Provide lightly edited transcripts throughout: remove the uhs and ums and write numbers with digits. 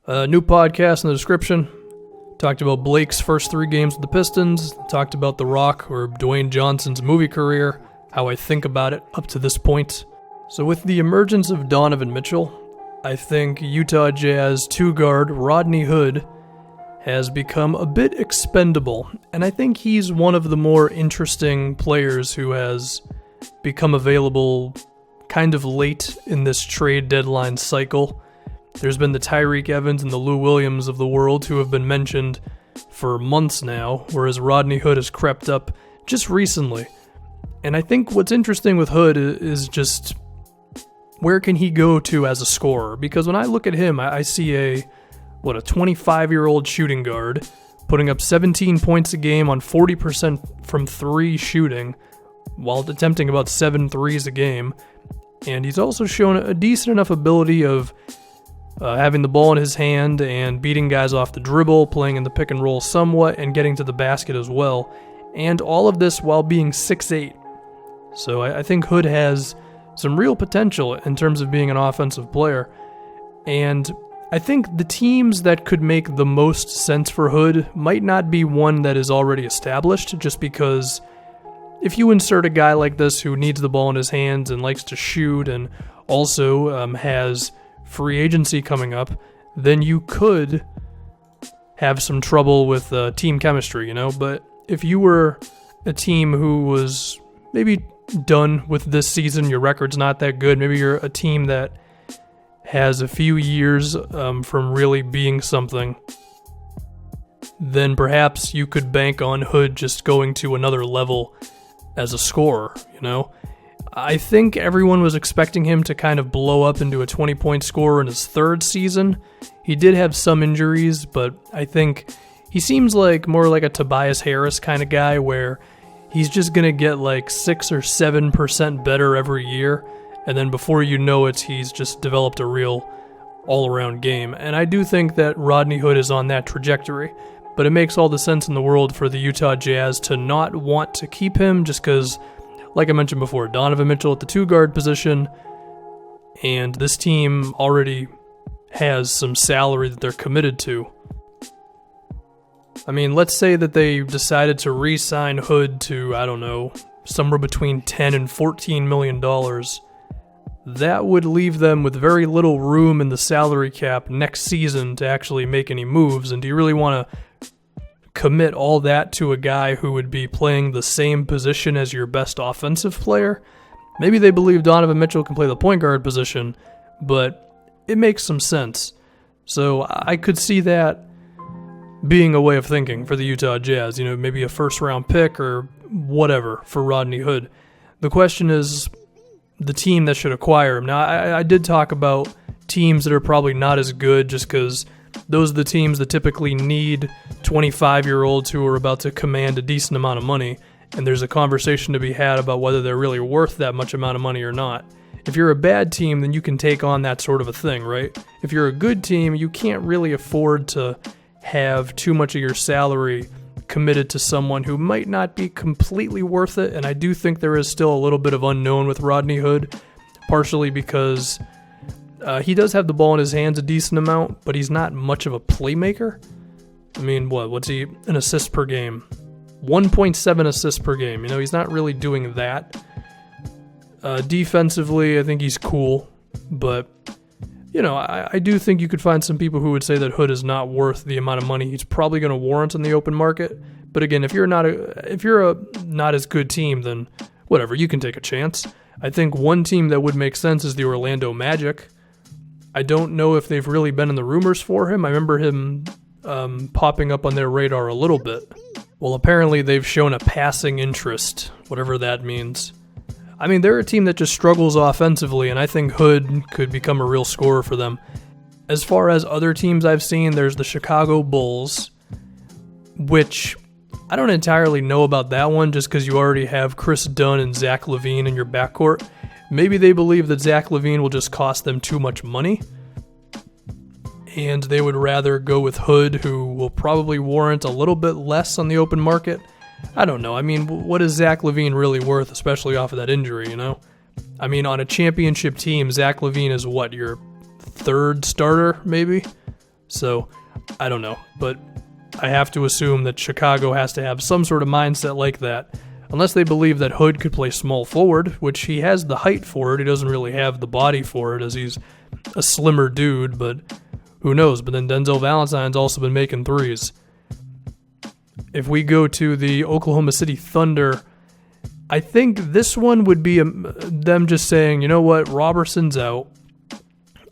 New podcast in the description. Talked about Blake's first 3 games with the Pistons. Talked about The Rock or Dwayne Johnson's movie career, how I think about it up to this point. So with the emergence of Donovan Mitchell, I think Utah Jazz 2-guard Rodney Hood has become a bit expendable, and I think he's one of the more interesting players who has become available kind of late in this trade deadline cycle. There's been the Tyreek Evans and the Lou Williams of the world who have been mentioned for months now, whereas Rodney Hood has crept up just recently. And I think what's interesting with Hood is just where can he go to as a scorer? Because when I look at him, I see a 25-year-old shooting guard putting up 17 points a game on 40% from 3 shooting while attempting about 7 threes a game. And he's also shown a decent enough ability of having the ball in his hand and beating guys off the dribble, playing in the pick and roll somewhat, and getting to the basket as well. And all of this while being 6'8". So I think Hood has some real potential in terms of being an offensive player. And I think the teams that could make the most sense for Hood might not be one that is already established, just because if you insert a guy like this who needs the ball in his hands and likes to shoot and also has free agency coming up, then you could have some trouble with team chemistry, But if you were a team who was maybe done with this season, your record's not that good, maybe you're a team that has a few years from really being something, then perhaps you could bank on Hood just going to another level as a scorer, I think everyone was expecting him to kind of blow up into a 20-point scorer in his 3rd season. He did have some injuries, but I think he seems like more like a Tobias Harris kind of guy where he's just going to get like 6 or 7% better every year, and then before you know it, he's just developed a real all-around game. And I do think that Rodney Hood is on that trajectory, but it makes all the sense in the world for the Utah Jazz to not want to keep him just because, like I mentioned before, Donovan Mitchell at the 2-guard position, and this team already has some salary that they're committed to. I mean, let's say that they decided to re-sign Hood to, somewhere between $10 and $14 million. That would leave them with very little room in the salary cap next season to actually make any moves, and do you really want to commit all that to a guy who would be playing the same position as your best offensive player? Maybe they believe Donovan Mitchell can play the point guard position, but it makes some sense. So I could see that being a way of thinking for the Utah Jazz, maybe a first-round pick or whatever for Rodney Hood. The question is the team that should acquire him. Now, I did talk about teams that are probably not as good just because those are the teams that typically need 25-year-olds who are about to command a decent amount of money, and there's a conversation to be had about whether they're really worth that much amount of money or not. If you're a bad team, then you can take on that sort of a thing, right? If you're a good team, you can't really afford to have too much of your salary committed to someone who might not be completely worth it, and I do think there is still a little bit of unknown with Rodney Hood, partially because he does have the ball in his hands a decent amount, but he's not much of a playmaker. I mean, what's he, an assist per game? 1.7 assists per game. He's not really doing that. Defensively, I think he's cool, but, I do think you could find some people who would say that Hood is not worth the amount of money he's probably going to warrant in the open market. But again, if you're a not as good team, then whatever, you can take a chance. I think one team that would make sense is the Orlando Magic. I don't know if they've really been in the rumors for him. I remember him popping up on their radar a little bit. Well, apparently they've shown a passing interest, whatever that means. I mean, they're a team that just struggles offensively, and I think Hood could become a real scorer for them. As far as other teams I've seen, there's the Chicago Bulls, which I don't entirely know about that one just because you already have Chris Dunn and Zach LaVine in your backcourt. Maybe they believe that Zach LaVine will just cost them too much money, and they would rather go with Hood, who will probably warrant a little bit less on the open market. I don't know. I mean, what is Zach LaVine really worth, especially off of that injury, I mean, on a championship team, Zach LaVine is what, your 3rd starter, maybe? So, I don't know. But I have to assume that Chicago has to have some sort of mindset like that. Unless they believe that Hood could play small forward, which he has the height for it. He doesn't really have the body for it, as he's a slimmer dude, but who knows? But then Denzel Valentine's also been making threes. If we go to the Oklahoma City Thunder, I think this one would be them just saying, you know what, Roberson's out,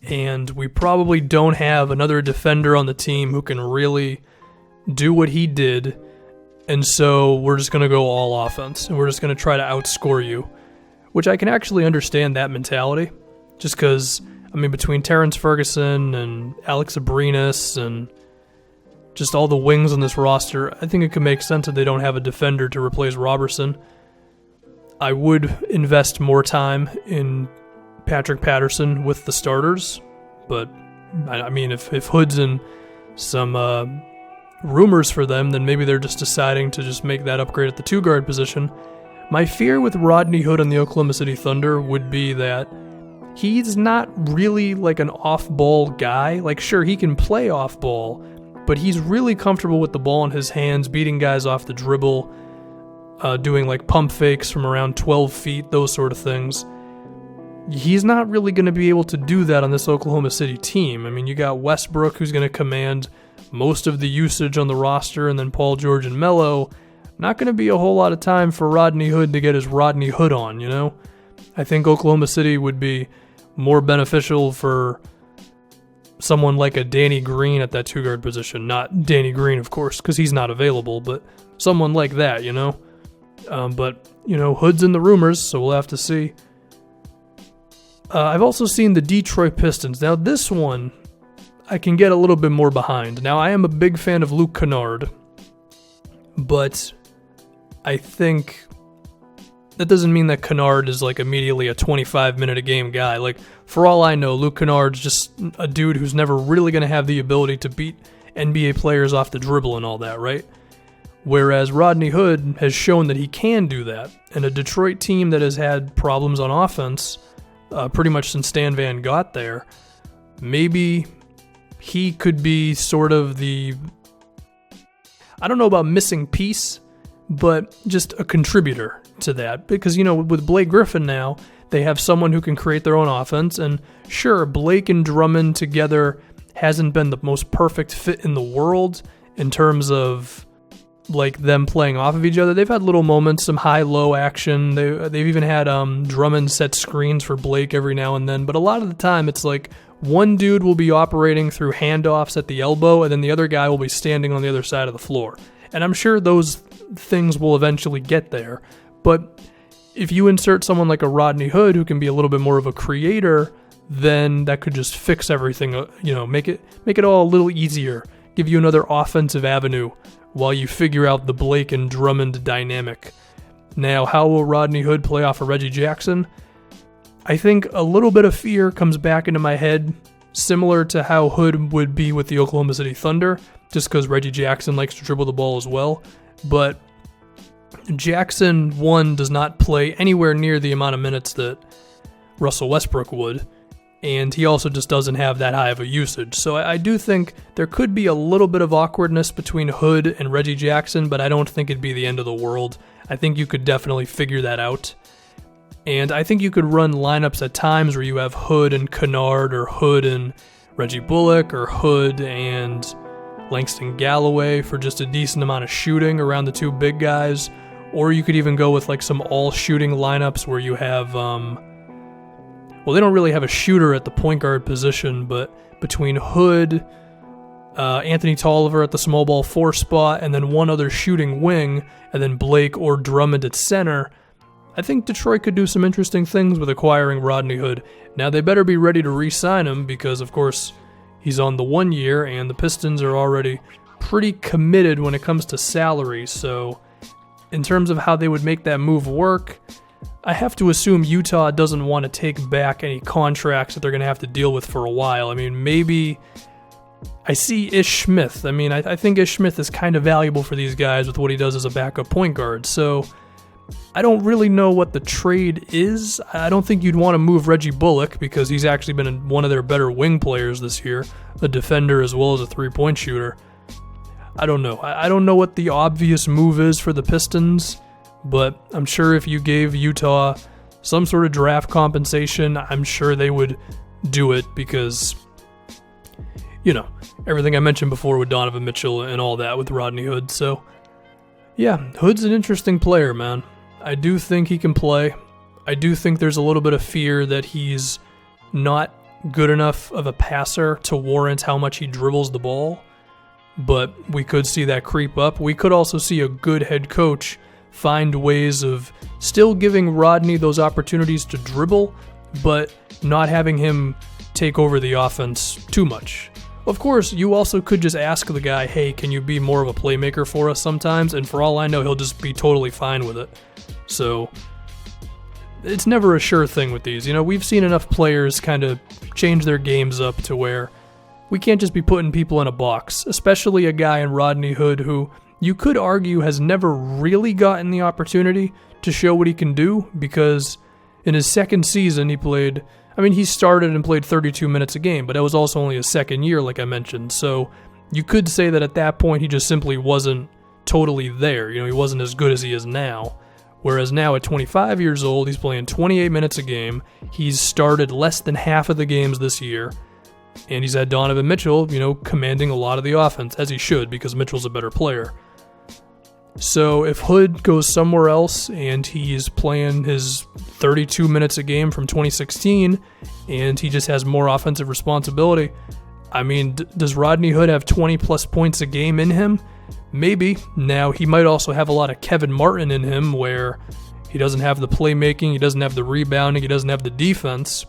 and we probably don't have another defender on the team who can really do what he did, and so we're just going to go all offense, and we're just going to try to outscore you, which I can actually understand that mentality, just because, I mean, between Terrence Ferguson and Alex Abrinas and just all the wings on this roster, I think it could make sense that they don't have a defender to replace Roberson. I would invest more time in Patrick Patterson with the starters, but I mean, if Hood's in some rumors for them, then maybe they're just deciding to just make that upgrade at the two-guard position. My fear with Rodney Hood on the Oklahoma City Thunder would be that he's not really like an off-ball guy. Like, sure, he can play off-ball, but he's really comfortable with the ball in his hands, beating guys off the dribble, doing like pump fakes from around 12 feet, those sort of things. He's not really going to be able to do that on this Oklahoma City team. I mean, you got Westbrook, who's going to command most of the usage on the roster, and then Paul George and Melo. Not going to be a whole lot of time for Rodney Hood to get his Rodney Hood on, you know? I think Oklahoma City would be more beneficial for someone like a Danny Green at that two-guard position. Not Danny Green, of course, because he's not available, but someone like that, you know? But, you know, Hood's in the rumors, so we'll have to see. I've also seen the Detroit Pistons. Now, this one I can get a little bit more behind. Now, I am a big fan of Luke Kennard, but I think that doesn't mean that Kennard is like immediately a 25-minute-a-game guy. Like, for all I know, Luke Kennard's just a dude who's never really going to have the ability to beat NBA players off the dribble and all that, right? Whereas Rodney Hood has shown that he can do that. And a Detroit team that has had problems on offense pretty much since Stan Van got there, maybe he could be sort of the, I don't know about missing piece, but just a contributor to that. Because, you know, with Blake Griffin now, they have someone who can create their own offense. And sure, Blake and Drummond together hasn't been the most perfect fit in the world in terms of like them playing off of each other. They've had little moments, some high-low action. They've even had Drummond set screens for Blake every now and then. But a lot of the time, it's like one dude will be operating through handoffs at the elbow, and then the other guy will be standing on the other side of the floor. And I'm sure those things will eventually get there. But if you insert someone like a Rodney Hood who can be a little bit more of a creator, then that could just fix everything, you know, make it all a little easier, give you another offensive avenue while you figure out the Blake and Drummond dynamic. Now, how will Rodney Hood play off of Reggie Jackson? I think a little bit of fear comes back into my head, similar to how Hood would be with the Oklahoma City Thunder, just because Reggie Jackson likes to dribble the ball as well. But Jackson, one, does not play anywhere near the amount of minutes that Russell Westbrook would, and he also just doesn't have that high of a usage. So I do think there could be a little bit of awkwardness between Hood and Reggie Jackson, but I don't think it'd be the end of the world. I think you could definitely figure that out. And I think you could run lineups at times where you have Hood and Kennard, or Hood and Reggie Bullock, or Hood and Langston Galloway for just a decent amount of shooting around the two big guys. Or you could even go with like some all-shooting lineups where you have, well, they don't really have a shooter at the point guard position, but between Hood, Anthony Tolliver at the small ball 4 spot, and then one other shooting wing, and then Blake or Drummond at center, I think Detroit could do some interesting things with acquiring Rodney Hood. Now, they better be ready to re-sign him because, of course, he's on the 1 year, and the Pistons are already pretty committed when it comes to salary. So, in terms of how they would make that move work, I have to assume Utah doesn't want to take back any contracts that they're going to have to deal with for a while. I mean, maybe I see Ish Smith. I mean, I think Ish Smith is kind of valuable for these guys with what he does as a backup point guard. So I don't really know what the trade is. I don't think you'd want to move Reggie Bullock because he's actually been one of their better wing players this year, a defender as well as a three-point shooter. I don't know. I don't know what the obvious move is for the Pistons, but I'm sure if you gave Utah some sort of draft compensation, I'm sure they would do it because, everything I mentioned before with Donovan Mitchell and all that with Rodney Hood. So, yeah, Hood's an interesting player, man. I do think he can play. I do think there's a little bit of fear that he's not good enough of a passer to warrant how much he dribbles the ball, but we could see that creep up. We could also see a good head coach find ways of still giving Rodney those opportunities to dribble, but not having him take over the offense too much. Of course, you also could just ask the guy, hey, can you be more of a playmaker for us sometimes? And for all I know, he'll just be totally fine with it. So, it's never a sure thing with these. We've seen enough players kind of change their games up to where we can't just be putting people in a box, especially a guy in Rodney Hood who you could argue has never really gotten the opportunity to show what he can do because in his second season he started and played 32 minutes a game, but that was also only his second year, like I mentioned. So you could say that at that point he just simply wasn't totally there. He wasn't as good as he is now. Whereas now at 25 years old, he's playing 28 minutes a game. He's started less than half of the games this year. And he's had Donovan Mitchell, commanding a lot of the offense, as he should, because Mitchell's a better player. So if Hood goes somewhere else and he's playing his 32 minutes a game from 2016 and he just has more offensive responsibility, does Rodney Hood have 20-plus points a game in him? Maybe. Now, he might also have a lot of Kevin Martin in him where he doesn't have the playmaking, he doesn't have the rebounding, he doesn't have the defense.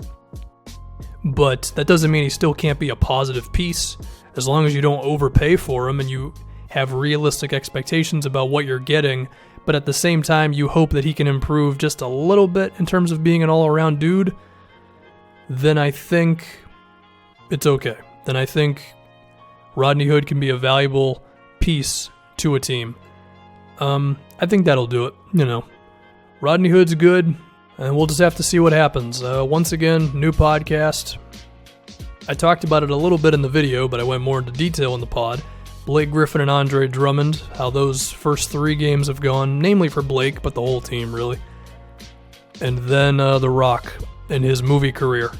But that doesn't mean he still can't be a positive piece as long as you don't overpay for him and you have realistic expectations about what you're getting, but at the same time you hope that he can improve just a little bit in terms of being an all-around dude, then I think it's okay. Then I think Rodney Hood can be a valuable piece to a team. I think that'll do it. Rodney Hood's good, and we'll just have to see what happens. Once again, new podcast. I talked about it a little bit in the video, but I went more into detail in the pod. Blake Griffin and Andre Drummond, how those first 3 games have gone, namely for Blake, but the whole team, really. And then The Rock and his movie career.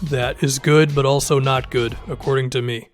That is good, but also not good, according to me.